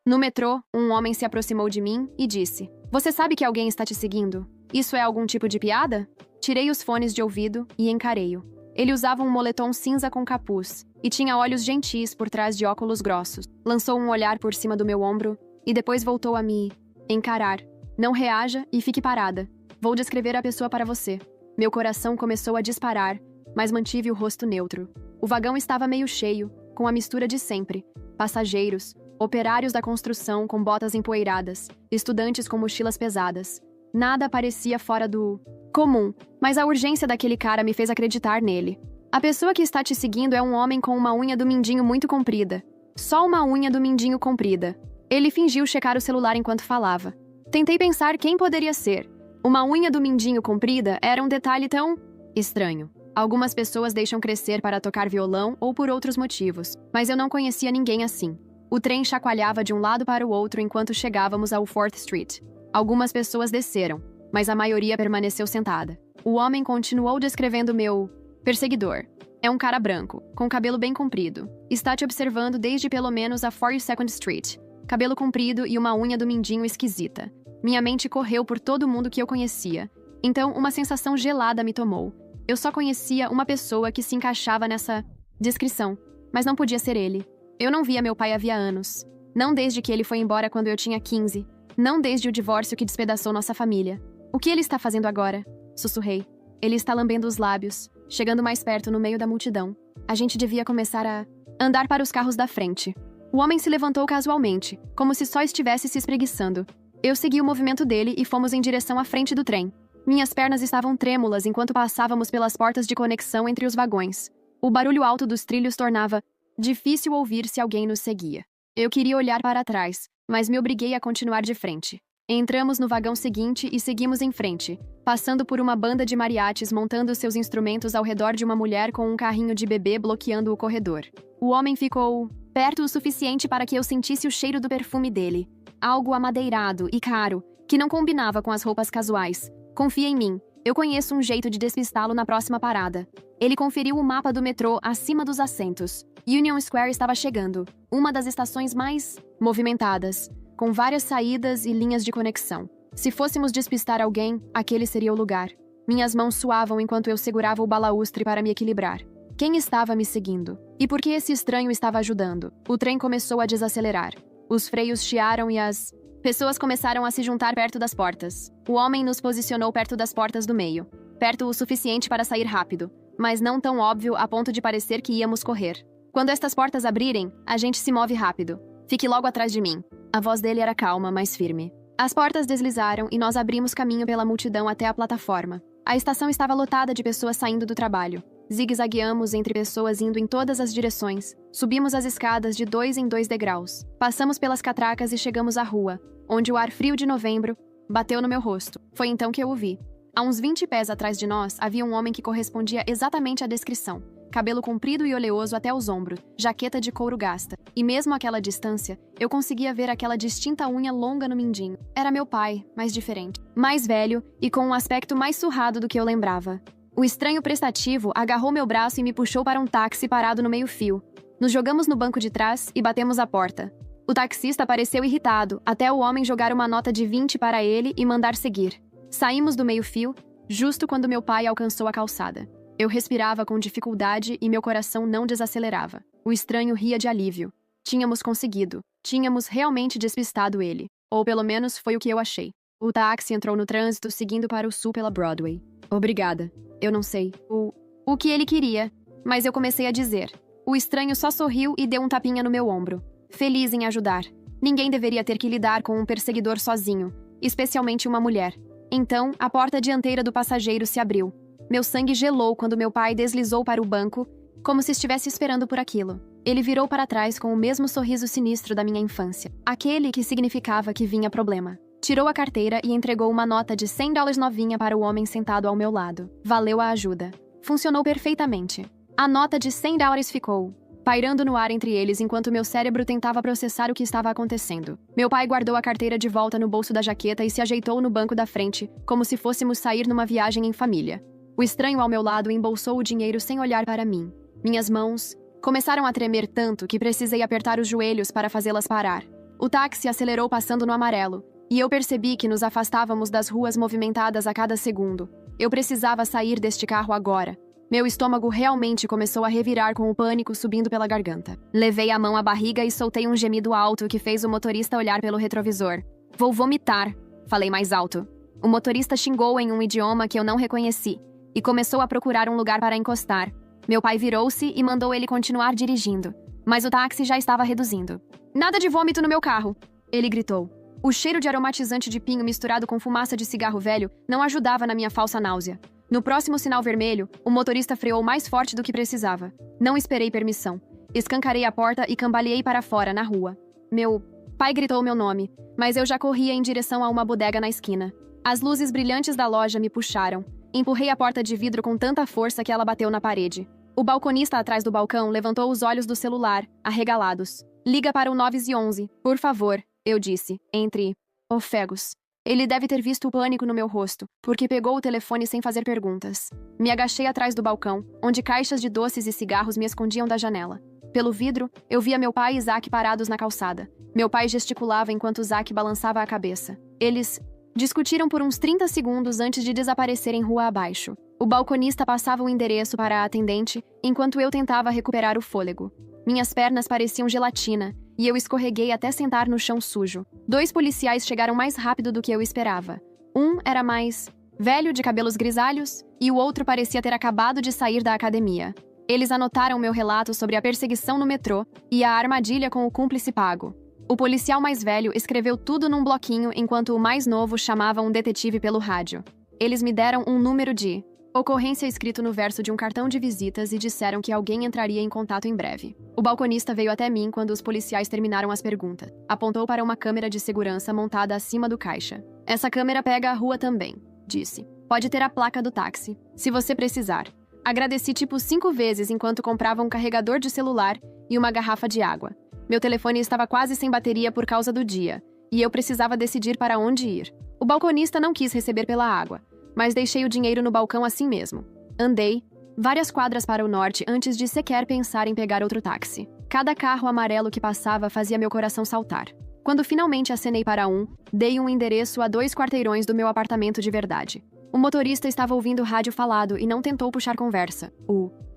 No metrô, um homem se aproximou de mim e disse: "Você sabe que alguém está te seguindo? Isso é algum tipo de piada?" Tirei os fones de ouvido e encarei-o. Ele usava um moletom cinza com capuz e tinha olhos gentis por trás de óculos grossos. Lançou um olhar por cima do meu ombro e depois voltou a me encarar. "Não reaja e fique parada. Vou descrever a pessoa para você." Meu coração começou a disparar, mas mantive o rosto neutro. O vagão estava meio cheio, com a mistura de sempre: passageiros, operários da construção com botas empoeiradas, estudantes com mochilas pesadas. Nada parecia fora do comum, mas a urgência daquele cara me fez acreditar nele. "A pessoa que está te seguindo é um homem com uma unha do mindinho muito comprida. Só uma unha do mindinho comprida." Ele fingiu checar o celular enquanto falava. Tentei pensar quem poderia ser. Uma unha do mindinho comprida era um detalhe tão estranho. Algumas pessoas deixam crescer para tocar violão ou por outros motivos, mas eu não conhecia ninguém assim. O trem chacoalhava de um lado para o outro enquanto chegávamos ao 4th Street. Algumas pessoas desceram, mas a maioria permaneceu sentada. O homem continuou descrevendo meu perseguidor. "É um cara branco, com cabelo bem comprido. Está te observando desde pelo menos a 42nd Street. Cabelo comprido e uma unha do mindinho esquisita." Minha mente correu por todo mundo que eu conhecia. Então, uma sensação gelada me tomou. Eu só conhecia uma pessoa que se encaixava nessa descrição, mas não podia ser ele. Eu não via meu pai havia anos. Não desde que ele foi embora quando eu tinha 15. Não desde o divórcio que despedaçou nossa família. "O que ele está fazendo agora?" sussurrei. "Ele está lambendo os lábios, chegando mais perto no meio da multidão. A gente devia começar a andar para os carros da frente." O homem se levantou casualmente, como se só estivesse se espreguiçando. Eu segui o movimento dele e fomos em direção à frente do trem. Minhas pernas estavam trêmulas enquanto passávamos pelas portas de conexão entre os vagões. O barulho alto dos trilhos tornava difícil ouvir se alguém nos seguia. Eu queria olhar para trás, mas me obriguei a continuar de frente. Entramos no vagão seguinte e seguimos em frente, passando por uma banda de mariachis montando seus instrumentos ao redor de uma mulher com um carrinho de bebê bloqueando o corredor. O homem ficou perto o suficiente para que eu sentisse o cheiro do perfume dele. Algo amadeirado e caro, que não combinava com as roupas casuais. "Confia em mim. Eu conheço um jeito de despistá-lo na próxima parada." Ele conferiu o mapa do metrô acima dos assentos. Union Square estava chegando, uma das estações mais movimentadas, com várias saídas e linhas de conexão. Se fôssemos despistar alguém, aquele seria o lugar. Minhas mãos suavam enquanto eu segurava o balaústre para me equilibrar. Quem estava me seguindo? E por que esse estranho estava ajudando? O trem começou a desacelerar. Os freios chiaram e as pessoas começaram a se juntar perto das portas. O homem nos posicionou perto das portas do meio. Perto o suficiente para sair rápido, mas não tão óbvio a ponto de parecer que íamos correr. "Quando estas portas abrirem, a gente se move rápido. Fique logo atrás de mim." A voz dele era calma, mas firme. As portas deslizaram e nós abrimos caminho pela multidão até a plataforma. A estação estava lotada de pessoas saindo do trabalho. Zigue-zagueamos entre pessoas indo em todas as direções. Subimos as escadas de 2 em 2 degraus. Passamos pelas catracas e chegamos à rua, onde o ar frio de novembro bateu no meu rosto. Foi então que eu o vi. A uns 20 pés atrás de nós havia um homem que correspondia exatamente à descrição. Cabelo comprido e oleoso até os ombros, jaqueta de couro gasta. E mesmo àquela distância, eu conseguia ver aquela distinta unha longa no mindinho. Era meu pai, mas diferente. Mais velho e com um aspecto mais surrado do que eu lembrava. O estranho prestativo agarrou meu braço e me puxou para um táxi parado no meio-fio. Nos jogamos no banco de trás e batemos a porta. O taxista pareceu irritado, até o homem jogar uma nota de 20 para ele e mandar seguir. Saímos do meio-fio, justo quando meu pai alcançou a calçada. Eu respirava com dificuldade e meu coração não desacelerava. O estranho ria de alívio. Tínhamos conseguido. Tínhamos realmente despistado ele. Ou pelo menos foi o que eu achei. O táxi entrou no trânsito seguindo para o sul pela Broadway. "Obrigada. Eu não sei o que ele queria, mas eu comecei a dizer." O estranho só sorriu e deu um tapinha no meu ombro. Feliz em ajudar. Ninguém deveria ter que lidar com um perseguidor sozinho, especialmente uma mulher. Então, a porta dianteira do passageiro se abriu. Meu sangue gelou quando meu pai deslizou para o banco, como se estivesse esperando por aquilo. Ele virou para trás com o mesmo sorriso sinistro da minha infância. Aquele que significava que vinha problema. Tirou a carteira e entregou uma nota de $100 novinha para o homem sentado ao meu lado. Valeu a ajuda. Funcionou perfeitamente. A nota de $100 ficou pairando no ar entre eles enquanto meu cérebro tentava processar o que estava acontecendo. Meu pai guardou a carteira de volta no bolso da jaqueta e se ajeitou no banco da frente, como se fôssemos sair numa viagem em família. O estranho ao meu lado embolsou o dinheiro sem olhar para mim. Minhas mãos começaram a tremer tanto que precisei apertar os joelhos para fazê-las parar. O táxi acelerou passando no amarelo, e eu percebi que nos afastávamos das ruas movimentadas a cada segundo. Eu precisava sair deste carro agora. Meu estômago realmente começou a revirar com o pânico subindo pela garganta. Levei a mão à barriga e soltei um gemido alto que fez o motorista olhar pelo retrovisor. Vou vomitar, falei mais alto. O motorista xingou em um idioma que eu não reconheci e começou a procurar um lugar para encostar. Meu pai virou-se e mandou ele continuar dirigindo, mas o táxi já estava reduzindo. Nada de vômito no meu carro, ele gritou. O cheiro de aromatizante de pinho misturado com fumaça de cigarro velho não ajudava na minha falsa náusea. No próximo sinal vermelho, o motorista freou mais forte do que precisava. Não esperei permissão. Escancarei a porta e cambaleei para fora, na rua. Meu pai gritou meu nome, mas eu já corria em direção a uma bodega na esquina. As luzes brilhantes da loja me puxaram. Empurrei a porta de vidro com tanta força que ela bateu na parede. O balconista atrás do balcão levantou os olhos do celular, arregalados. Liga para o 911, por favor, eu disse, entre ofegos. Ele deve ter visto o pânico no meu rosto, porque pegou o telefone sem fazer perguntas. Me agachei atrás do balcão, onde caixas de doces e cigarros me escondiam da janela. Pelo vidro, eu via meu pai e Zack parados na calçada. Meu pai gesticulava enquanto Zack balançava a cabeça. Eles discutiram por uns 30 segundos antes de desaparecerem rua abaixo. O balconista passava o endereço para a atendente, enquanto eu tentava recuperar o fôlego. Minhas pernas pareciam gelatina, e eu escorreguei até sentar no chão sujo. 2 policiais chegaram mais rápido do que eu esperava. Um era mais velho, de cabelos grisalhos, e o outro parecia ter acabado de sair da academia. Eles anotaram meu relato sobre a perseguição no metrô e a armadilha com o cúmplice pago. O policial mais velho escreveu tudo num bloquinho enquanto o mais novo chamava um detetive pelo rádio. Eles me deram um número de ocorrência escrito no verso de um cartão de visitas e disseram que alguém entraria em contato em breve. O balconista veio até mim quando os policiais terminaram as perguntas. Apontou para uma câmera de segurança montada acima do caixa. Essa câmera pega a rua também, disse. Pode ter a placa do táxi, se você precisar. Agradeci tipo 5 vezes enquanto comprava um carregador de celular e uma garrafa de água. Meu telefone estava quase sem bateria por causa do dia, e eu precisava decidir para onde ir. O balconista não quis receber pela água, mas deixei o dinheiro no balcão assim mesmo. Andei várias quadras para o norte antes de sequer pensar em pegar outro táxi. Cada carro amarelo que passava fazia meu coração saltar. Quando finalmente acenei para um, dei um endereço a 2 quarteirões do meu apartamento de verdade. O motorista estava ouvindo o rádio falado e não tentou puxar conversa.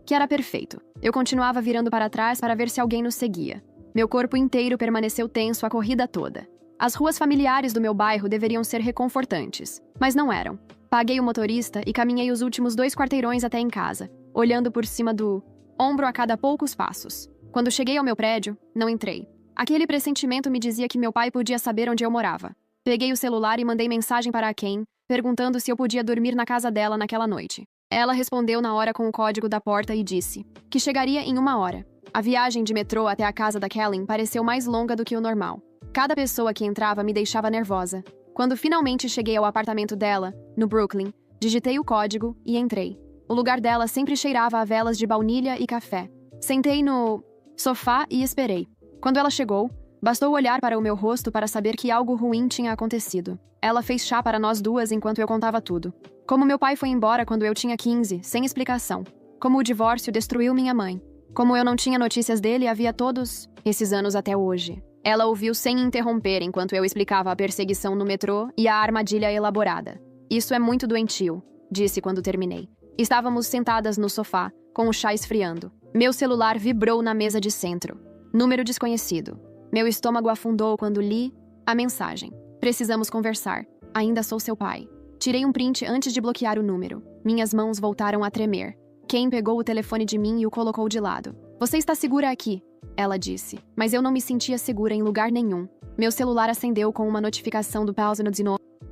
Que era perfeito. Eu continuava virando para trás para ver se alguém nos seguia. Meu corpo inteiro permaneceu tenso a corrida toda. As ruas familiares do meu bairro deveriam ser reconfortantes, mas não eram. Paguei o motorista e caminhei os últimos 2 quarteirões até em casa, olhando por cima do ombro a cada poucos passos. Quando cheguei ao meu prédio, não entrei. Aquele pressentimento me dizia que meu pai podia saber onde eu morava. Peguei o celular e mandei mensagem para a Ken, perguntando se eu podia dormir na casa dela naquela noite. Ela respondeu na hora com o código da porta e disse que chegaria em 1 hora. A viagem de metrô até a casa da Kellen pareceu mais longa do que o normal. Cada pessoa que entrava me deixava nervosa. Quando finalmente cheguei ao apartamento dela, no Brooklyn, digitei o código e entrei. O lugar dela sempre cheirava a velas de baunilha e café. Sentei no sofá e esperei. Quando ela chegou, bastou olhar para o meu rosto para saber que algo ruim tinha acontecido. Ela fez chá para nós duas enquanto eu contava tudo. Como meu pai foi embora quando eu tinha 15, sem explicação. Como o divórcio destruiu minha mãe. Como eu não tinha notícias dele havia todos esses anos até hoje. Ela ouviu sem interromper enquanto eu explicava a perseguição no metrô e a armadilha elaborada. Isso é muito doentio, disse quando terminei. Estávamos sentadas no sofá, com o chá esfriando. Meu celular vibrou na mesa de centro. Número desconhecido. Meu estômago afundou quando li a mensagem. Precisamos conversar. Ainda sou seu pai. Tirei um print antes de bloquear o número. Minhas mãos voltaram a tremer. Ken pegou o telefone de mim e o colocou de lado. Você está segura aqui, ela disse. Mas eu não me sentia segura em lugar nenhum. Meu celular acendeu com uma notificação do Pause no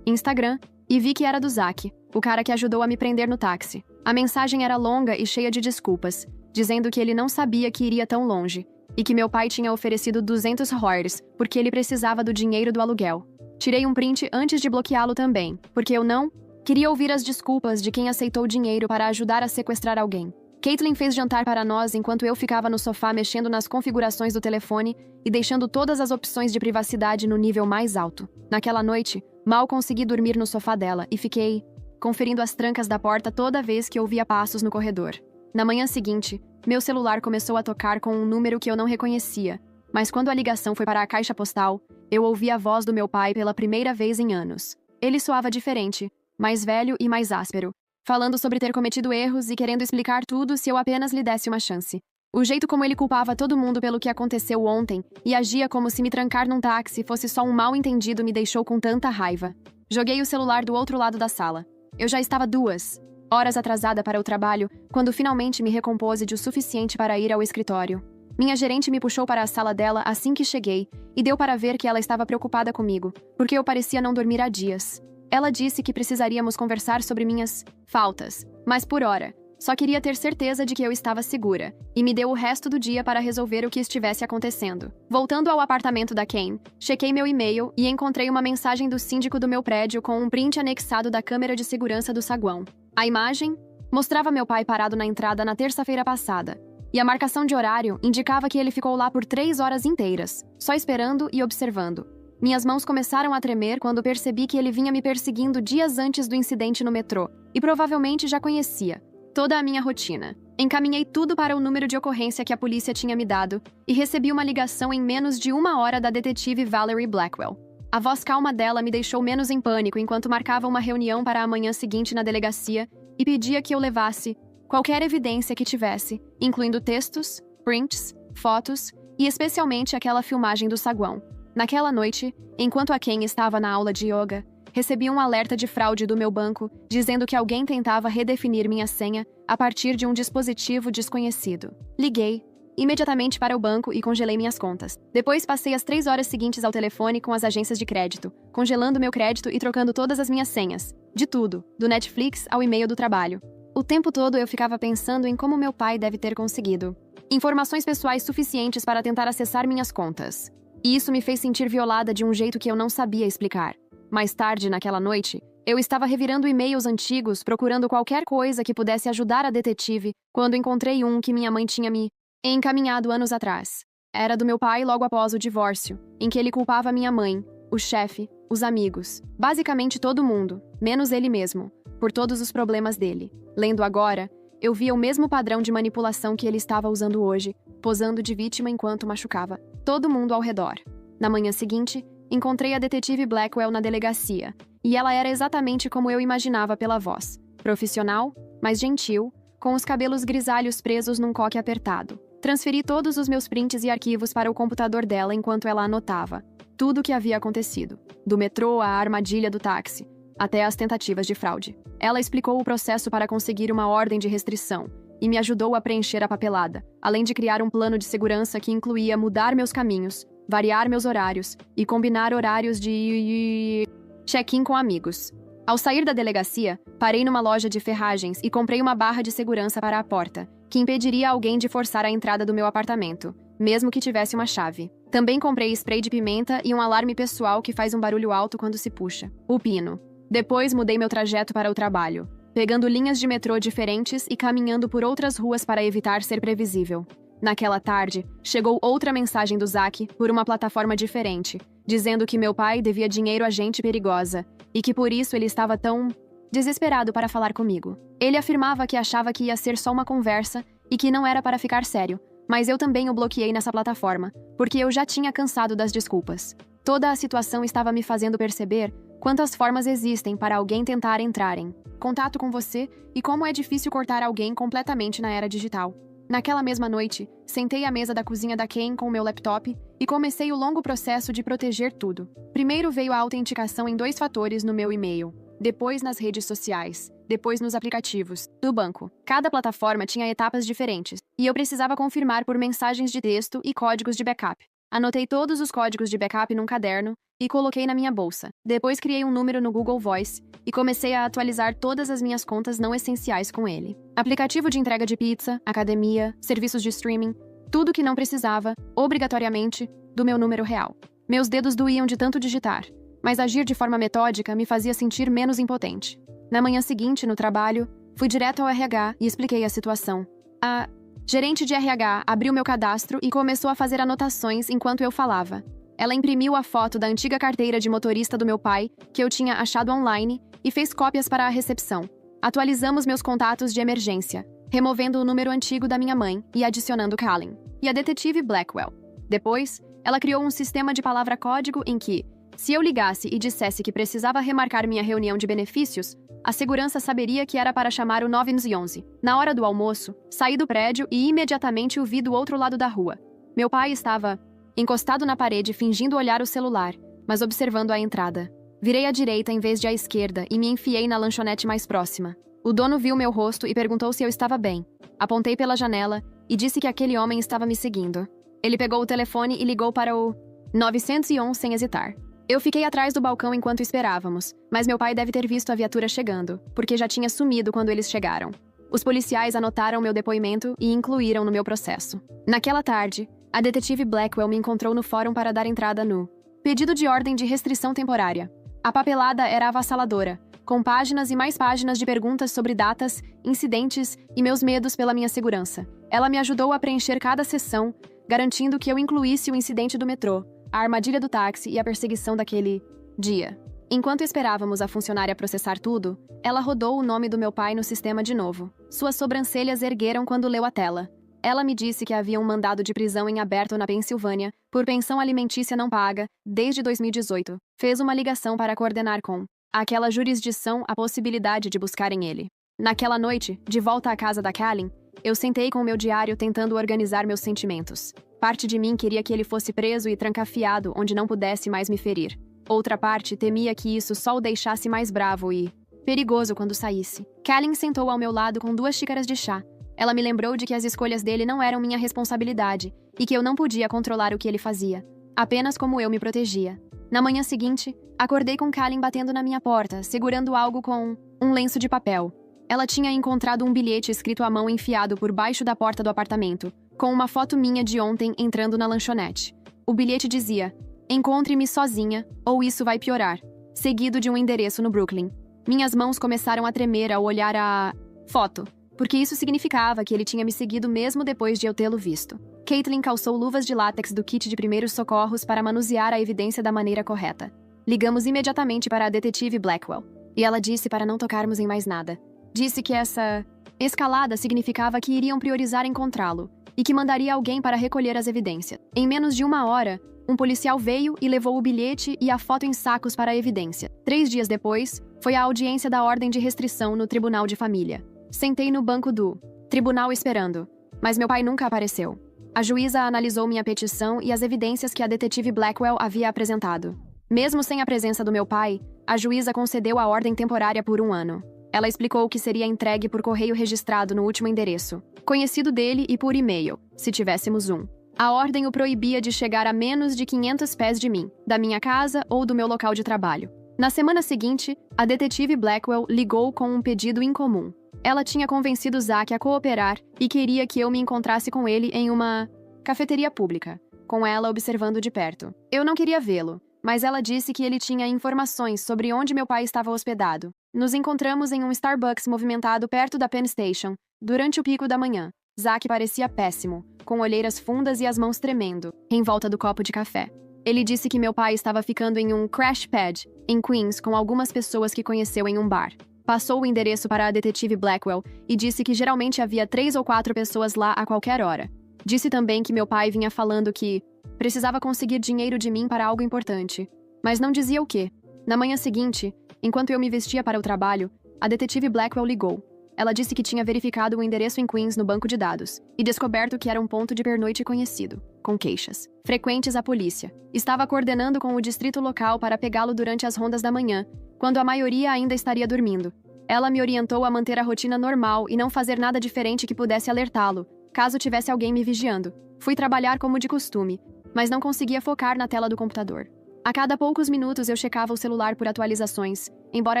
Instagram e vi que era do Zack, o cara que ajudou a me prender no táxi. A mensagem era longa e cheia de desculpas, dizendo que ele não sabia que iria tão longe e que meu pai tinha oferecido $200 porque ele precisava do dinheiro do aluguel. Tirei um print antes de bloqueá-lo também, porque eu não queria ouvir as desculpas de quem aceitou dinheiro para ajudar a sequestrar alguém. Caitlin fez jantar para nós enquanto eu ficava no sofá mexendo nas configurações do telefone e deixando todas as opções de privacidade no nível mais alto. Naquela noite, mal consegui dormir no sofá dela e fiquei conferindo as trancas da porta toda vez que ouvia passos no corredor. Na manhã seguinte, meu celular começou a tocar com um número que eu não reconhecia. Mas quando a ligação foi para a caixa postal, eu ouvi a voz do meu pai pela primeira vez em anos. Ele soava diferente, mais velho e mais áspero, falando sobre ter cometido erros e querendo explicar tudo se eu apenas lhe desse uma chance. O jeito como ele culpava todo mundo pelo que aconteceu ontem e agia como se me trancar num táxi fosse só um mal-entendido me deixou com tanta raiva. Joguei o celular do outro lado da sala. Eu já estava 2 horas atrasada para o trabalho quando finalmente me recompôs de o suficiente para ir ao escritório. Minha gerente me puxou para a sala dela assim que cheguei e deu para ver que ela estava preocupada comigo, porque eu parecia não dormir há dias. Ela disse que precisaríamos conversar sobre minhas faltas, mas por hora. Só queria ter certeza de que eu estava segura, e me deu o resto do dia para resolver o que estivesse acontecendo. Voltando ao apartamento da Kane, chequei meu e-mail e encontrei uma mensagem do síndico do meu prédio com um print anexado da câmera de segurança do saguão. A imagem mostrava meu pai parado na entrada na terça-feira passada, e a marcação de horário indicava que ele ficou lá por 3 horas inteiras, só esperando e observando. Minhas mãos começaram a tremer quando percebi que ele vinha me perseguindo dias antes do incidente no metrô, e provavelmente já conhecia toda a minha rotina. Encaminhei tudo para o número de ocorrência que a polícia tinha me dado e recebi uma ligação em menos de 1 hora da detetive Valerie Blackwell. A voz calma dela me deixou menos em pânico enquanto marcava uma reunião para a manhã seguinte na delegacia e pedia que eu levasse qualquer evidência que tivesse, incluindo textos, prints, fotos e especialmente aquela filmagem do saguão. Naquela noite, enquanto a Ken estava na aula de yoga, recebi um alerta de fraude do meu banco dizendo que alguém tentava redefinir minha senha a partir de um dispositivo desconhecido. Liguei imediatamente para o banco e congelei minhas contas. Depois passei as 3 horas seguintes ao telefone com as agências de crédito, congelando meu crédito e trocando todas as minhas senhas. De tudo, do Netflix ao e-mail do trabalho. O tempo todo eu ficava pensando em como meu pai deve ter conseguido informações pessoais suficientes para tentar acessar minhas contas. E isso me fez sentir violada de um jeito que eu não sabia explicar. Mais tarde, naquela noite, eu estava revirando e-mails antigos procurando qualquer coisa que pudesse ajudar a detetive quando encontrei um que minha mãe tinha me encaminhado anos atrás. Era do meu pai logo após o divórcio, em que ele culpava minha mãe, o chefe, os amigos, basicamente todo mundo, menos ele mesmo, por todos os problemas dele. Lendo agora, eu via o mesmo padrão de manipulação que ele estava usando hoje, posando de vítima enquanto machucava todo mundo ao redor. Na manhã seguinte, encontrei a detetive Blackwell na delegacia, e ela era exatamente como eu imaginava pela voz. Profissional, mas gentil, com os cabelos grisalhos presos num coque apertado. Transferi todos os meus prints e arquivos para o computador dela enquanto ela anotava tudo o que havia acontecido, do metrô à armadilha do táxi, até as tentativas de fraude. Ela explicou o processo para conseguir uma ordem de restrição e me ajudou a preencher a papelada, além de criar um plano de segurança que incluía mudar meus caminhos, variar meus horários e combinar horários de check-in com amigos. Ao sair da delegacia, parei numa loja de ferragens e comprei uma barra de segurança para a porta, que impediria alguém de forçar a entrada do meu apartamento, mesmo que tivesse uma chave. Também comprei spray de pimenta e um alarme pessoal que faz um barulho alto quando se puxa, o pino. Depois mudei meu trajeto para o trabalho, pegando linhas de metrô diferentes e caminhando por outras ruas para evitar ser previsível. Naquela tarde, chegou outra mensagem do Zack por uma plataforma diferente, dizendo que meu pai devia dinheiro a gente perigosa e que por isso ele estava tão desesperado para falar comigo. Ele afirmava que achava que ia ser só uma conversa e que não era para ficar sério, mas eu também o bloqueei nessa plataforma, porque eu já tinha cansado das desculpas. Toda a situação estava me fazendo perceber quantas formas existem para alguém tentar entrar em contato com você e como é difícil cortar alguém completamente na era digital. Naquela mesma noite, sentei à mesa da cozinha da Ken com o meu laptop e comecei o longo processo de proteger tudo. Primeiro veio a autenticação em 2 fatores no meu e-mail, depois nas redes sociais, depois nos aplicativos do banco. Cada plataforma tinha etapas diferentes, e eu precisava confirmar por mensagens de texto e códigos de backup. Anotei todos os códigos de backup num caderno e coloquei na minha bolsa. Depois criei um número no Google Voice e comecei a atualizar todas as minhas contas não essenciais com ele. Aplicativo de entrega de pizza, academia, serviços de streaming, tudo que não precisava, obrigatoriamente, do meu número real. Meus dedos doíam de tanto digitar, mas agir de forma metódica me fazia sentir menos impotente. Na manhã seguinte, no trabalho, fui direto ao RH e expliquei a situação. A gerente de RH abriu meu cadastro e começou a fazer anotações enquanto eu falava. Ela imprimiu a foto da antiga carteira de motorista do meu pai, que eu tinha achado online, e fez cópias para a recepção. Atualizamos meus contatos de emergência, removendo o número antigo da minha mãe e adicionando Colin e a detetive Blackwell. Depois, ela criou um sistema de palavra-código em que, se eu ligasse e dissesse que precisava remarcar minha reunião de benefícios, a segurança saberia que era para chamar o 911. Na hora do almoço, saí do prédio e imediatamente o vi do outro lado da rua. Meu pai estava encostado na parede fingindo olhar o celular, mas observando a entrada. Virei à direita em vez de à esquerda e me enfiei na lanchonete mais próxima. O dono viu meu rosto e perguntou se eu estava bem. Apontei pela janela e disse que aquele homem estava me seguindo. Ele pegou o telefone e ligou para o 911 sem hesitar. Eu fiquei atrás do balcão enquanto esperávamos, mas meu pai deve ter visto a viatura chegando, porque já tinha sumido quando eles chegaram. Os policiais anotaram meu depoimento e incluíram no meu processo. Naquela tarde, a detetive Blackwell me encontrou no fórum para dar entrada no pedido de ordem de restrição temporária. A papelada era avassaladora, com páginas e mais páginas de perguntas sobre datas, incidentes e meus medos pela minha segurança. Ela me ajudou a preencher cada seção, garantindo que eu incluísse o incidente do metrô, a armadilha do táxi e a perseguição daquele dia. Enquanto esperávamos a funcionária processar tudo, ela rodou o nome do meu pai no sistema de novo. Suas sobrancelhas ergueram quando leu a tela. Ela me disse que havia um mandado de prisão em aberto na Pensilvânia por pensão alimentícia não paga desde 2018. Fez uma ligação para coordenar com aquela jurisdição a possibilidade de buscarem ele. Naquela noite, de volta à casa da Callie, eu sentei com o meu diário tentando organizar meus sentimentos. Parte de mim queria que ele fosse preso e trancafiado onde não pudesse mais me ferir. Outra parte temia que isso só o deixasse mais bravo e perigoso quando saísse. Callie sentou ao meu lado com 2 xícaras de chá. Ela me lembrou de que as escolhas dele não eram minha responsabilidade e que eu não podia controlar o que ele fazia, apenas como eu me protegia. Na manhã seguinte, acordei com Callie batendo na minha porta, segurando algo com um lenço de papel. Ela tinha encontrado um bilhete escrito à mão enfiado por baixo da porta do apartamento, com uma foto minha de ontem entrando na lanchonete. O bilhete dizia: "Encontre-me sozinha, ou isso vai piorar", seguido de um endereço no Brooklyn. Minhas mãos começaram a tremer ao olhar a foto, porque isso significava que ele tinha me seguido mesmo depois de eu tê-lo visto. Caitlin calçou luvas de látex do kit de primeiros socorros para manusear a evidência da maneira correta. Ligamos imediatamente para a detetive Blackwell, e ela disse para não tocarmos em mais nada. Disse que essa escalada significava que iriam priorizar encontrá-lo e que mandaria alguém para recolher as evidências. Em menos de 1 hora, um policial veio e levou o bilhete e a foto em sacos para a evidência. 3 dias depois, foi a audiência da ordem de restrição no Tribunal de Família. Sentei no banco do tribunal esperando, mas meu pai nunca apareceu. A juíza analisou minha petição e as evidências que a detetive Blackwell havia apresentado. Mesmo sem a presença do meu pai, a juíza concedeu a ordem temporária por 1 ano. Ela explicou que seria entregue por correio registrado no último endereço, conhecido dele, e por e-mail, se tivéssemos um. A ordem o proibia de chegar a menos de 500 pés de mim, da minha casa ou do meu local de trabalho. Na semana seguinte, a detetive Blackwell ligou com um pedido incomum. Ela tinha convencido Zack a cooperar e queria que eu me encontrasse com ele em uma cafeteria pública, com ela observando de perto. Eu não queria vê-lo, mas ela disse que ele tinha informações sobre onde meu pai estava hospedado. Nos encontramos em um Starbucks movimentado perto da Penn Station, durante o pico da manhã. Zack parecia péssimo, com olheiras fundas e as mãos tremendo, em volta do copo de café. Ele disse que meu pai estava ficando em um crash pad, em Queens, com algumas pessoas que conheceu em um bar. Passou o endereço para a detetive Blackwell e disse que geralmente havia 3 ou 4 pessoas lá a qualquer hora. Disse também que meu pai vinha falando que precisava conseguir dinheiro de mim para algo importante, mas não dizia o quê. Na manhã seguinte, enquanto eu me vestia para o trabalho, a detetive Blackwell ligou. Ela disse que tinha verificado o endereço em Queens no banco de dados e descoberto que era um ponto de pernoite conhecido, com queixas frequentes à polícia. Estava coordenando com o distrito local para pegá-lo durante as rondas da manhã, quando a maioria ainda estaria dormindo. Ela me orientou a manter a rotina normal e não fazer nada diferente que pudesse alertá-lo, caso tivesse alguém me vigiando. Fui trabalhar como de costume, mas não conseguia focar na tela do computador. A cada poucos minutos eu checava o celular por atualizações, embora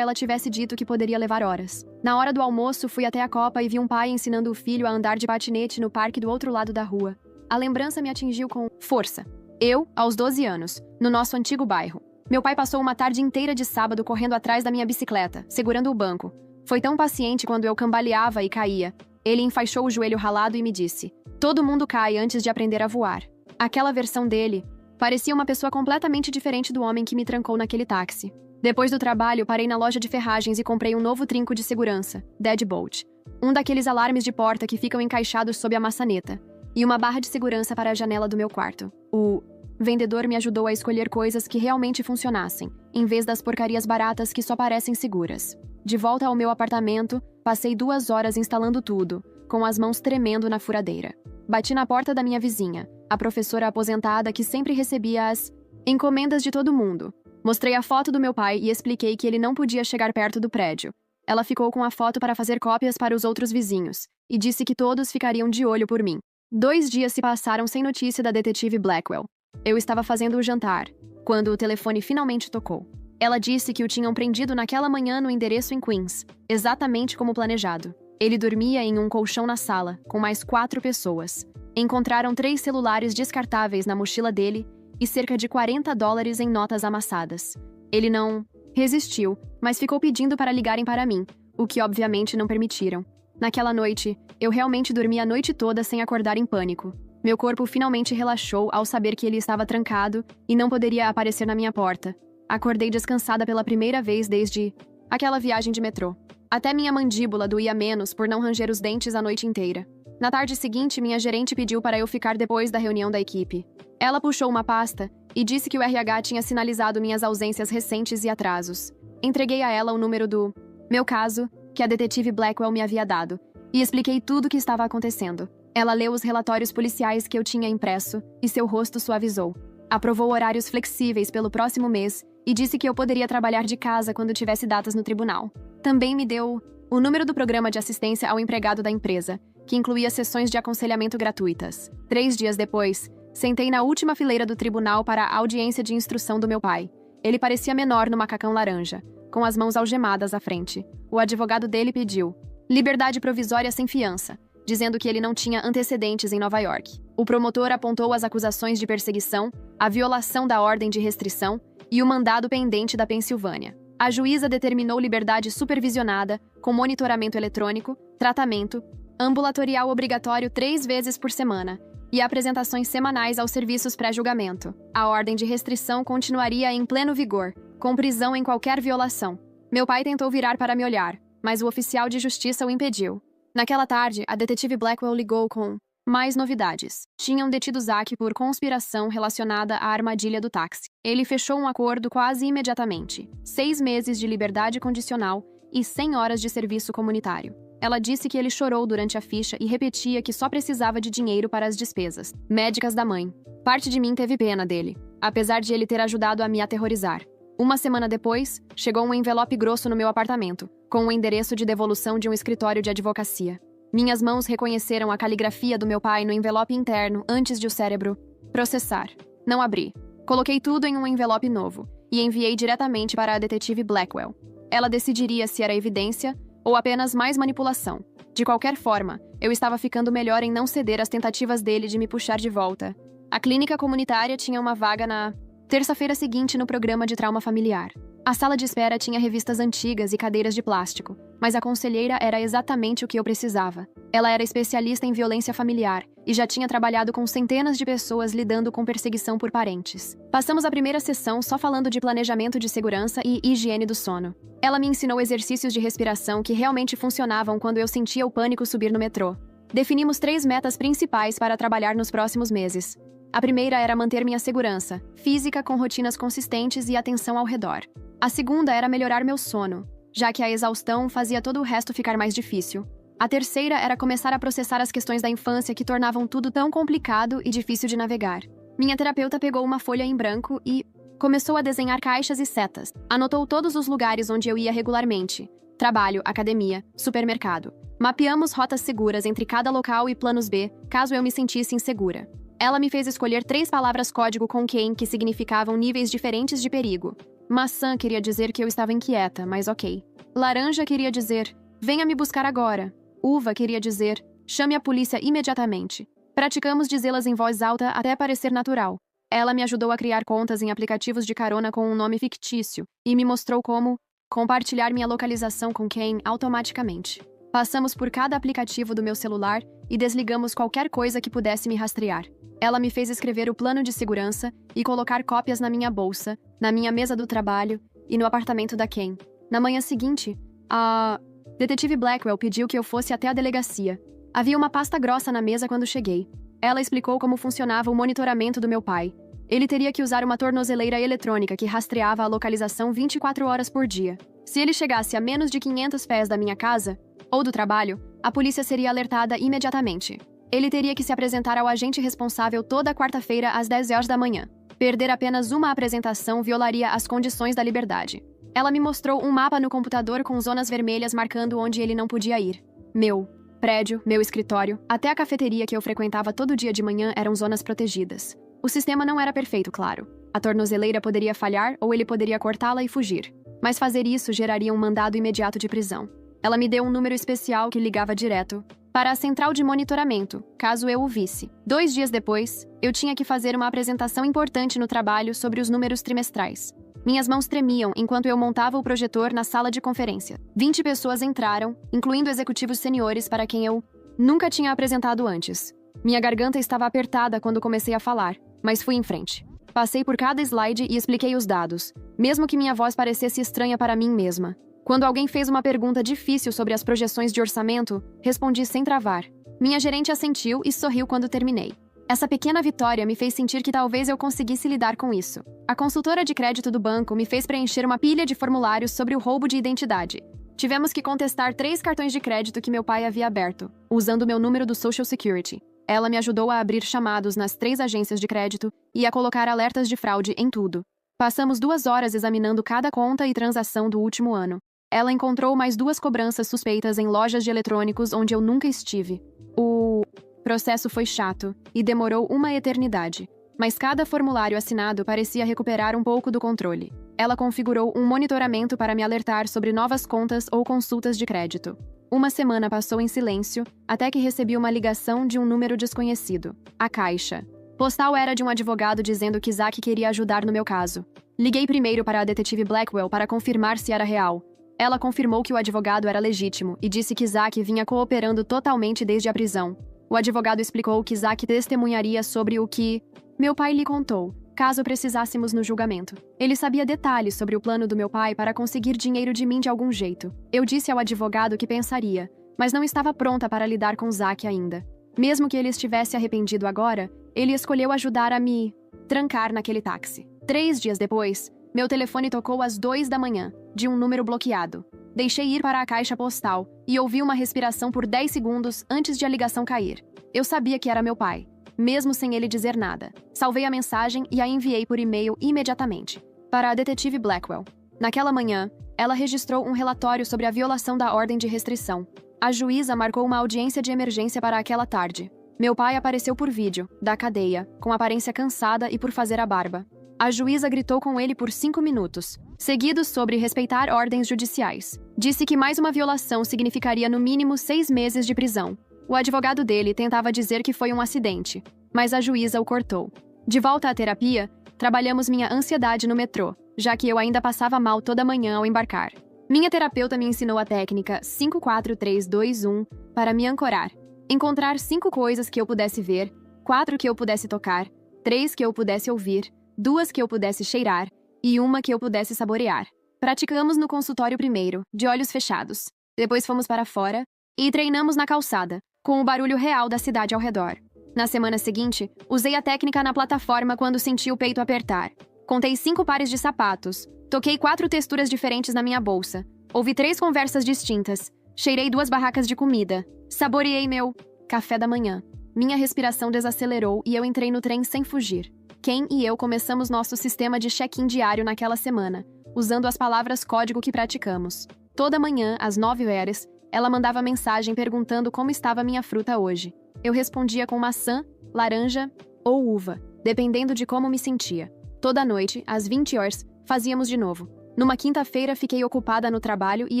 ela tivesse dito que poderia levar horas. Na hora do almoço, fui até a copa e vi um pai ensinando o filho a andar de patinete no parque do outro lado da rua. A lembrança me atingiu com força. Eu, aos 12 anos, no nosso antigo bairro. Meu pai passou uma tarde inteira de sábado correndo atrás da minha bicicleta, segurando o banco. Foi tão paciente quando eu cambaleava e caía. Ele enfaixou o joelho ralado e me disse: "Todo mundo cai antes de aprender a voar." Aquela versão dele parecia uma pessoa completamente diferente do homem que me trancou naquele táxi. Depois do trabalho, parei na loja de ferragens e comprei um novo trinco de segurança, Deadbolt. Um daqueles alarmes de porta que ficam encaixados sob a maçaneta. e uma barra de segurança para a janela do meu quarto. O vendedor me ajudou a escolher coisas que realmente funcionassem, em vez das porcarias baratas que só parecem seguras. De volta ao meu apartamento, passei 2 horas instalando tudo, com as mãos tremendo na furadeira. Bati na porta da minha vizinha, a professora aposentada que sempre recebia as encomendas de todo mundo. Mostrei a foto do meu pai e expliquei que ele não podia chegar perto do prédio. Ela ficou com a foto para fazer cópias para os outros vizinhos, e disse que todos ficariam de olho por mim. 2 dias se passaram sem notícia da detetive Blackwell. Eu estava fazendo o jantar, quando o telefone finalmente tocou. Ela disse que o tinham prendido naquela manhã no endereço em Queens, exatamente como planejado. Ele dormia em um colchão na sala, com mais 4 pessoas. Encontraram 3 celulares descartáveis na mochila dele e cerca de $40 em notas amassadas. Ele não resistiu, mas ficou pedindo para ligarem para mim, o que obviamente não permitiram. Naquela noite, eu realmente dormi a noite toda sem acordar em pânico. Meu corpo finalmente relaxou ao saber que ele estava trancado e não poderia aparecer na minha porta. Acordei descansada pela primeira vez desde aquela viagem de metrô. Até minha mandíbula doía menos por não ranger os dentes a noite inteira. Na tarde seguinte, minha gerente pediu para eu ficar depois da reunião da equipe. Ela puxou uma pasta e disse que o RH tinha sinalizado minhas ausências recentes e atrasos. Entreguei a ela o número do meu caso, que a detetive Blackwell me havia dado, e expliquei tudo o que estava acontecendo. Ela leu os relatórios policiais que eu tinha impresso e seu rosto suavizou. Aprovou horários flexíveis pelo próximo mês e disse que eu poderia trabalhar de casa quando tivesse datas no tribunal. Também me deu o número do programa de assistência ao empregado da empresa, que incluía sessões de aconselhamento gratuitas. 3 dias depois, sentei na última fileira do tribunal para a audiência de instrução do meu pai. Ele parecia menor no macacão laranja, com as mãos algemadas à frente. O advogado dele pediu liberdade provisória sem fiança, dizendo que ele não tinha antecedentes em Nova York. O promotor apontou as acusações de perseguição, a violação da ordem de restrição e o mandado pendente da Pensilvânia. A juíza determinou liberdade supervisionada, com monitoramento eletrônico, tratamento ambulatorial obrigatório 3 vezes por semana e apresentações semanais aos serviços pré-julgamento. A ordem de restrição continuaria em pleno vigor, com prisão em qualquer violação. Meu pai tentou virar para me olhar, mas o oficial de justiça o impediu. Naquela tarde, a detetive Blackwell ligou com mais novidades. Tinham detido Zack por conspiração relacionada à armadilha do táxi. Ele fechou um acordo quase imediatamente. 6 meses de liberdade condicional e 100 horas de serviço comunitário. Ela disse que ele chorou durante a ficha e repetia que só precisava de dinheiro para as despesas médicas da mãe. Parte de mim teve pena dele, apesar de ele ter ajudado a me aterrorizar. 1 semana depois, chegou um envelope grosso no meu apartamento, com o endereço de devolução de um escritório de advocacia. Minhas mãos reconheceram a caligrafia do meu pai no envelope interno antes de o cérebro processar. Não abri. Coloquei tudo em um envelope novo e enviei diretamente para a detetive Blackwell. Ela decidiria se era evidência ou apenas mais manipulação. De qualquer forma, eu estava ficando melhor em não ceder às tentativas dele de me puxar de volta. A clínica comunitária tinha uma vaga na terça-feira seguinte no programa de trauma familiar. A sala de espera tinha revistas antigas e cadeiras de plástico, mas a conselheira era exatamente o que eu precisava. Ela era especialista em violência familiar e já tinha trabalhado com centenas de pessoas lidando com perseguição por parentes. Passamos a primeira sessão só falando de planejamento de segurança e higiene do sono. Ela me ensinou exercícios de respiração que realmente funcionavam quando eu sentia o pânico subir no metrô. Definimos 3 metas principais para trabalhar nos próximos meses. A primeira era manter minha segurança física com rotinas consistentes e atenção ao redor. A segunda era melhorar meu sono, já que a exaustão fazia todo o resto ficar mais difícil. A terceira era começar a processar as questões da infância que tornavam tudo tão complicado e difícil de navegar. Minha terapeuta pegou uma folha em branco e começou a desenhar caixas e setas. Anotou todos os lugares onde eu ia regularmente: trabalho, academia, supermercado. Mapeamos rotas seguras entre cada local e planos B, caso eu me sentisse insegura. Ela me fez escolher 3 palavras-código com Ken que significavam níveis diferentes de perigo. Maçã queria dizer que eu estava inquieta, mas ok. Laranja queria dizer, venha me buscar agora. Uva queria dizer, chame a polícia imediatamente. Praticamos dizê-las em voz alta até parecer natural. Ela me ajudou a criar contas em aplicativos de carona com um nome fictício e me mostrou como compartilhar minha localização com Ken automaticamente. Passamos por cada aplicativo do meu celular e desligamos qualquer coisa que pudesse me rastrear. Ela me fez escrever o plano de segurança e colocar cópias na minha bolsa, na minha mesa do trabalho e no apartamento da Ken. Na manhã seguinte, a detetive Blackwell pediu que eu fosse até a delegacia. Havia uma pasta grossa na mesa quando cheguei. Ela explicou como funcionava o monitoramento do meu pai. Ele teria que usar uma tornozeleira eletrônica que rastreava a localização 24 horas por dia. Se ele chegasse a menos de 500 pés da minha casa, ou do trabalho, a polícia seria alertada imediatamente. Ele teria que se apresentar ao agente responsável toda quarta-feira às 10 horas da manhã. Perder apenas uma apresentação violaria as condições da liberdade. Ela me mostrou um mapa no computador com zonas vermelhas marcando onde ele não podia ir. Meu prédio, meu escritório, até a cafeteria que eu frequentava todo dia de manhã eram zonas protegidas. O sistema não era perfeito, claro. A tornozeleira poderia falhar ou ele poderia cortá-la e fugir. Mas fazer isso geraria um mandado imediato de prisão. Ela me deu um número especial que ligava direto para a central de monitoramento, caso eu o visse. 2 dias depois, eu tinha que fazer uma apresentação importante no trabalho sobre os números trimestrais. Minhas mãos tremiam enquanto eu montava o projetor na sala de conferência. 20 pessoas entraram, incluindo executivos seniores para quem eu nunca tinha apresentado antes. Minha garganta estava apertada quando comecei a falar, mas fui em frente. Passei por cada slide e expliquei os dados, mesmo que minha voz parecesse estranha para mim mesma. Quando alguém fez uma pergunta difícil sobre as projeções de orçamento, respondi sem travar. Minha gerente assentiu e sorriu quando terminei. Essa pequena vitória me fez sentir que talvez eu conseguisse lidar com isso. A consultora de crédito do banco me fez preencher uma pilha de formulários sobre o roubo de identidade. Tivemos que contestar 3 cartões de crédito que meu pai havia aberto, usando meu número do Social Security. Ela me ajudou a abrir chamados nas 3 agências de crédito e a colocar alertas de fraude em tudo. Passamos 2 horas examinando cada conta e transação do último ano. Ela encontrou mais 2 cobranças suspeitas em lojas de eletrônicos onde eu nunca estive. O processo foi chato e demorou uma eternidade, mas cada formulário assinado parecia recuperar um pouco do controle. Ela configurou um monitoramento para me alertar sobre novas contas ou consultas de crédito. Uma semana passou em silêncio, até que recebi uma ligação de um número desconhecido. A caixa postal era de um advogado dizendo que Zack queria ajudar no meu caso. Liguei primeiro para a detetive Blackwell para confirmar se era real. Ela confirmou que o advogado era legítimo e disse que Zack vinha cooperando totalmente desde a prisão. O advogado explicou que Zack testemunharia sobre o que meu pai lhe contou, caso precisássemos no julgamento. Ele sabia detalhes sobre o plano do meu pai para conseguir dinheiro de mim de algum jeito. Eu disse ao advogado que pensaria, mas não estava pronta para lidar com Zack ainda. Mesmo que ele estivesse arrependido agora, ele escolheu ajudar a me trancar naquele táxi. 3 dias depois, meu telefone tocou às 2 da manhã, de um número bloqueado. Deixei ir para a caixa postal e ouvi uma respiração por 10 segundos antes de a ligação cair. Eu sabia que era meu pai, mesmo sem ele dizer nada. Salvei a mensagem e a enviei por e-mail imediatamente para a detetive Blackwell. Naquela manhã, ela registrou um relatório sobre a violação da ordem de restrição. A juíza marcou uma audiência de emergência para aquela tarde. Meu pai apareceu por vídeo, da cadeia, com aparência cansada e por fazer a barba. A juíza gritou com ele por 5 minutos, seguidos sobre respeitar ordens judiciais. Disse que mais uma violação significaria no mínimo 6 meses de prisão. O advogado dele tentava dizer que foi um acidente, mas a juíza o cortou. De volta à terapia, trabalhamos minha ansiedade no metrô, já que eu ainda passava mal toda manhã ao embarcar. Minha terapeuta me ensinou a técnica 5-4-3-2-1 para me ancorar. Encontrar 5 coisas que eu pudesse ver, 4 que eu pudesse tocar, 3 que eu pudesse ouvir, 2 que eu pudesse cheirar e 1 que eu pudesse saborear. Praticamos no consultório primeiro, de olhos fechados. Depois fomos para fora e treinamos na calçada, com o barulho real da cidade ao redor. Na semana seguinte, usei a técnica na plataforma quando senti o peito apertar. Contei 5 pares de sapatos, toquei 4 texturas diferentes na minha bolsa, ouvi 3 conversas distintas, cheirei 2 barracas de comida, saboreei meu café da manhã. Minha respiração desacelerou e eu entrei no trem sem fugir. Ken e eu começamos nosso sistema de check-in diário naquela semana, usando as palavras-código que praticamos. Toda manhã, às 9 horas, ela mandava mensagem perguntando como estava minha fruta hoje. Eu respondia com maçã, laranja ou uva, dependendo de como me sentia. Toda noite, às 20 horas, fazíamos de novo. Numa quinta-feira, fiquei ocupada no trabalho e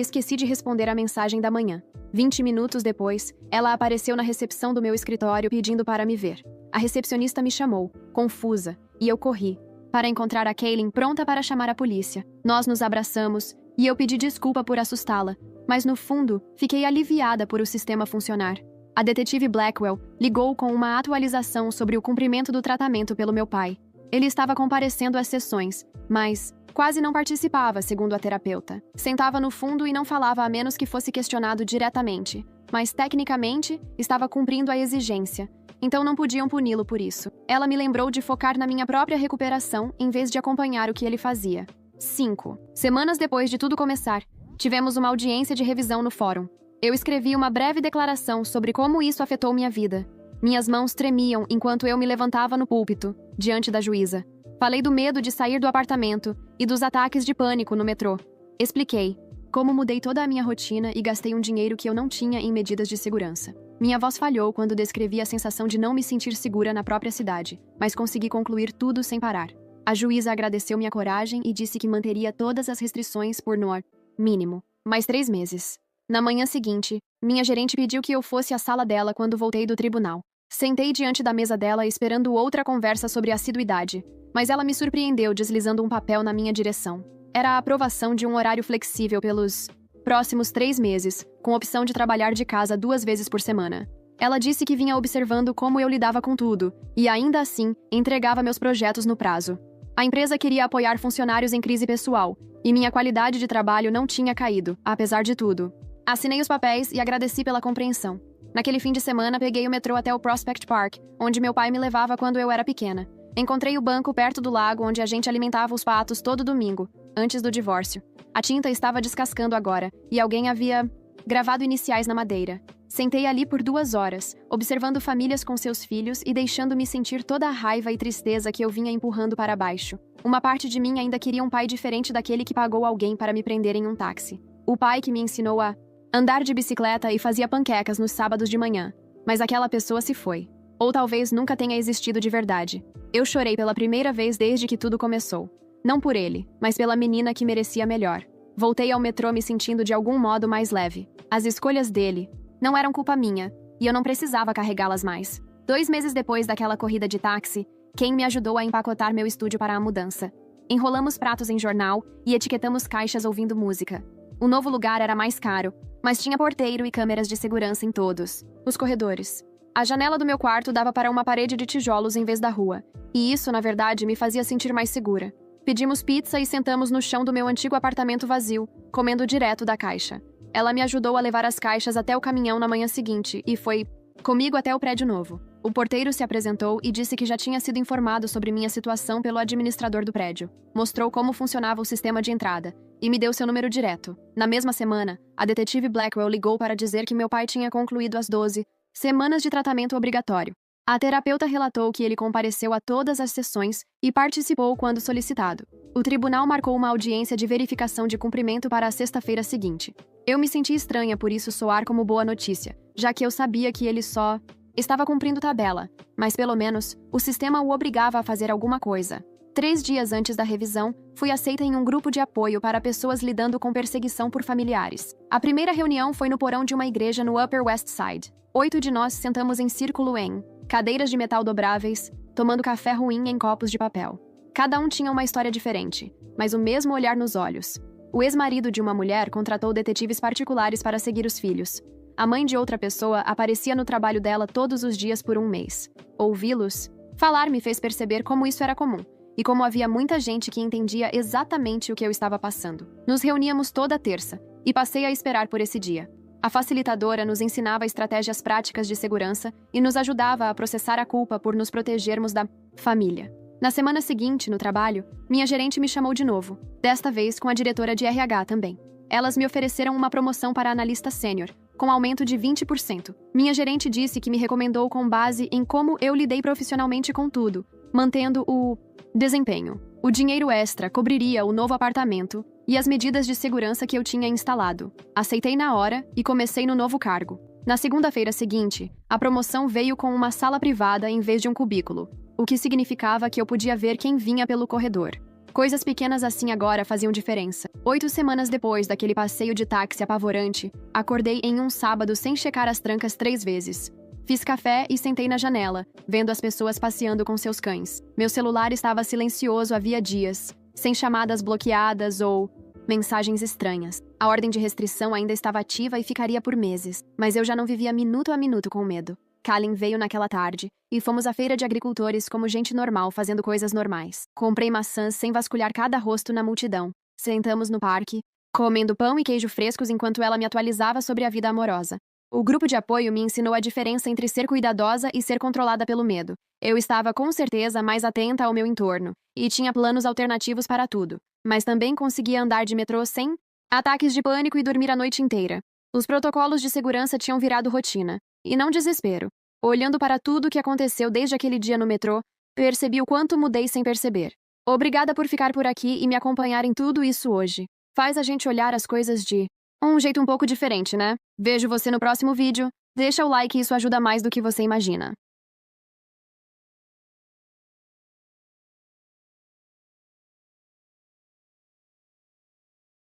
esqueci de responder a mensagem da manhã. 20 minutos depois, ela apareceu na recepção do meu escritório pedindo para me ver. A recepcionista me chamou, confusa, e eu corri, para encontrar a Kaylin pronta para chamar a polícia. Nós nos abraçamos, e eu pedi desculpa por assustá-la, mas no fundo, fiquei aliviada por o sistema funcionar. A detetive Blackwell ligou com uma atualização sobre o cumprimento do tratamento pelo meu pai. Ele estava comparecendo às sessões, mas quase não participava, segundo a terapeuta. Sentava no fundo e não falava a menos que fosse questionado diretamente, mas tecnicamente estava cumprindo a exigência. então não podiam puni-lo por isso. Ela me lembrou de focar na minha própria recuperação em vez de acompanhar o que ele fazia. 5. Semanas depois de tudo começar, tivemos uma audiência de revisão no fórum. Eu escrevi uma breve declaração sobre como isso afetou minha vida. Minhas mãos tremiam enquanto eu me levantava no púlpito, diante da juíza. Falei do medo de sair do apartamento e dos ataques de pânico no metrô. Expliquei como mudei toda a minha rotina e gastei um dinheiro que eu não tinha em medidas de segurança. Minha voz falhou quando descrevi a sensação de não me sentir segura na própria cidade, mas consegui concluir tudo sem parar. A juíza agradeceu minha coragem e disse que manteria todas as restrições por no mínimo mais 3 meses. Na manhã seguinte, minha gerente pediu que eu fosse à sala dela quando voltei do tribunal. Sentei diante da mesa dela esperando outra conversa sobre assiduidade, mas ela me surpreendeu deslizando um papel na minha direção. Era a aprovação de um horário flexível pelos próximos 3 meses, com opção de trabalhar de casa 2 vezes por semana. Ela disse que vinha observando como eu lidava com tudo, e ainda assim, entregava meus projetos no prazo. A empresa queria apoiar funcionários em crise pessoal, e minha qualidade de trabalho não tinha caído, apesar de tudo. Assinei os papéis e agradeci pela compreensão. Naquele fim de semana, peguei o metrô até o Prospect Park, onde meu pai me levava quando eu era pequena. Encontrei o banco perto do lago onde a gente alimentava os patos todo domingo, antes do divórcio. A tinta estava descascando agora, e alguém havia gravado iniciais na madeira. Sentei ali por 2 horas, observando famílias com seus filhos e deixando-me sentir toda a raiva e tristeza que eu vinha empurrando para baixo. Uma parte de mim ainda queria um pai diferente daquele que pagou alguém para me prender em um táxi. O pai que me ensinou a andar de bicicleta e fazia panquecas nos sábados de manhã. Mas aquela pessoa se foi. Ou talvez nunca tenha existido de verdade. Eu chorei pela primeira vez desde que tudo começou. Não por ele, mas pela menina que merecia melhor. Voltei ao metrô me sentindo de algum modo mais leve. As escolhas dele não eram culpa minha, e eu não precisava carregá-las mais. 2 meses depois daquela corrida de táxi, Ken me ajudou a empacotar meu estúdio para a mudança. Enrolamos pratos em jornal e etiquetamos caixas ouvindo música. O novo lugar era mais caro, mas tinha porteiro e câmeras de segurança em todos os corredores. A janela do meu quarto dava para uma parede de tijolos em vez da rua, e isso, na verdade, me fazia sentir mais segura. Pedimos pizza e sentamos no chão do meu antigo apartamento vazio, comendo direto da caixa. Ela me ajudou a levar as caixas até o caminhão na manhã seguinte e foi comigo até o prédio novo. O porteiro se apresentou e disse que já tinha sido informado sobre minha situação pelo administrador do prédio. Mostrou como funcionava o sistema de entrada e me deu seu número direto. Na mesma semana, a detetive Blackwell ligou para dizer que meu pai tinha concluído as 12 semanas de tratamento obrigatório. A terapeuta relatou que ele compareceu a todas as sessões e participou quando solicitado. O tribunal marcou uma audiência de verificação de cumprimento para a sexta-feira seguinte. Eu me senti estranha por isso soar como boa notícia, já que eu sabia que ele só estava cumprindo tabela, mas pelo menos o sistema o obrigava a fazer alguma coisa. 3 dias antes da revisão, fui aceita em um grupo de apoio para pessoas lidando com perseguição por familiares. A primeira reunião foi no porão de uma igreja no Upper West Side. 8 de nós sentamos em círculo em cadeiras de metal dobráveis, tomando café ruim em copos de papel. Cada um tinha uma história diferente, mas o mesmo olhar nos olhos. O ex-marido de uma mulher contratou detetives particulares para seguir os filhos. A mãe de outra pessoa aparecia no trabalho dela todos os dias por 1 mês. Ouvi-los falar me fez perceber como isso era comum, e como havia muita gente que entendia exatamente o que eu estava passando. Nos reuníamos toda terça, e passei a esperar por esse dia. A facilitadora nos ensinava estratégias práticas de segurança e nos ajudava a processar a culpa por nos protegermos da família. Na semana seguinte, no trabalho, minha gerente me chamou de novo, desta vez com a diretora de RH também. Elas me ofereceram uma promoção para analista sênior, com aumento de 20%. Minha gerente disse que me recomendou com base em como eu lidei profissionalmente com tudo, mantendo o desempenho. O dinheiro extra cobriria o novo apartamento e as medidas de segurança que eu tinha instalado. Aceitei na hora e comecei no novo cargo. Na segunda-feira seguinte, a promoção veio com uma sala privada em vez de um cubículo, o que significava que eu podia ver quem vinha pelo corredor. Coisas pequenas assim agora faziam diferença. 8 semanas depois daquele passeio de táxi apavorante, acordei em um sábado sem checar as trancas 3 vezes. Fiz café e sentei na janela, vendo as pessoas passeando com seus cães. Meu celular estava silencioso havia dias, sem chamadas bloqueadas ou mensagens estranhas. A ordem de restrição ainda estava ativa e ficaria por meses, mas eu já não vivia minuto a minuto com medo. Kalin veio naquela tarde, e fomos à feira de agricultores como gente normal fazendo coisas normais. Comprei maçãs sem vasculhar cada rosto na multidão. Sentamos no parque, comendo pão e queijo frescos enquanto ela me atualizava sobre a vida amorosa. O grupo de apoio me ensinou a diferença entre ser cuidadosa e ser controlada pelo medo. Eu estava com certeza mais atenta ao meu entorno e tinha planos alternativos para tudo, mas também conseguia andar de metrô sem ataques de pânico e dormir a noite inteira. Os protocolos de segurança tinham virado rotina, e não desespero. Olhando para tudo o que aconteceu desde aquele dia no metrô, percebi o quanto mudei sem perceber. Obrigada por ficar por aqui e me acompanhar em tudo isso hoje. Faz a gente olhar as coisas de um jeito um pouco diferente, né? Vejo você no próximo vídeo. Deixa o like, isso ajuda mais do que você imagina.